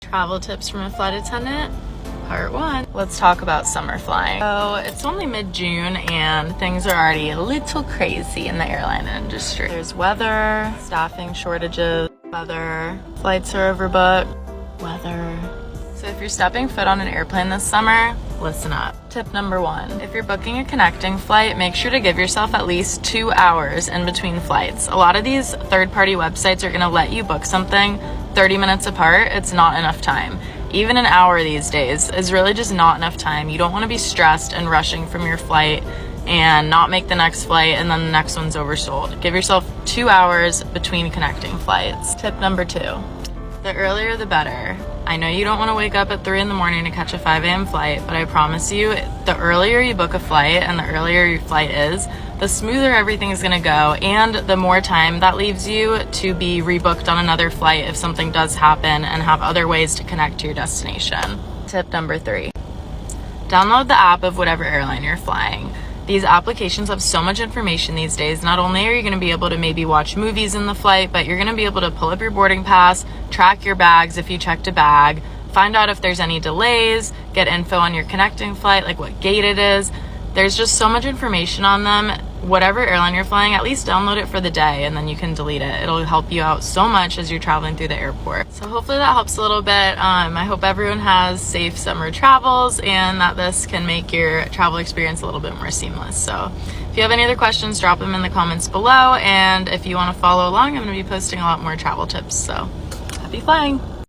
Travel tips from a flight attendant, part 1. Let's talk about summer flying. So it's only mid-June and things are already a little crazy in the airline industry. There's weather, staffing shortages, weather, flights are overbooked, weather. So if you're stepping foot on an airplane this summer, listen up. Tip number 1, if you're booking a connecting flight, make sure to give yourself at least 2 hours in between flights. A lot of these third-party websites are gonna let you book something 30 minutes apart. It's not enough time. Even an hour these days is really just not enough time. You don't wanna be stressed and rushing from your flight and not make the next flight and then the next one's oversold. Give yourself 2 hours between connecting flights. Tip number 2, the earlier the better. I know you don't want to wake up at 3 in the morning to catch a 5 a.m. flight, but I promise you, the earlier you book a flight and the earlier your flight is, the smoother everything is going to go, and the more time that leaves you to be rebooked on another flight if something does happen and have other ways to connect to your destination. Tip number 3, download the app of whatever airline you're flying. These applications have so much information these days. Not only are you going to be able to maybe watch movies in the flight, but you're going to be able to pull up your boarding pass, track your bags if you checked a bag, find out if there's any delays, get info on your connecting flight, like what gate it is. There's just so much information on them. Whatever airline you're flying, at least download it for the day and then you can delete it. It'll help you out so much as you're traveling through the airport. So hopefully that helps a little bit. I hope everyone has safe summer travels and that this can make your travel experience a little bit more seamless. So if you have any other questions, drop them in the comments below. And if you want to follow along, I'm going to be posting a lot more travel tips. So happy flying.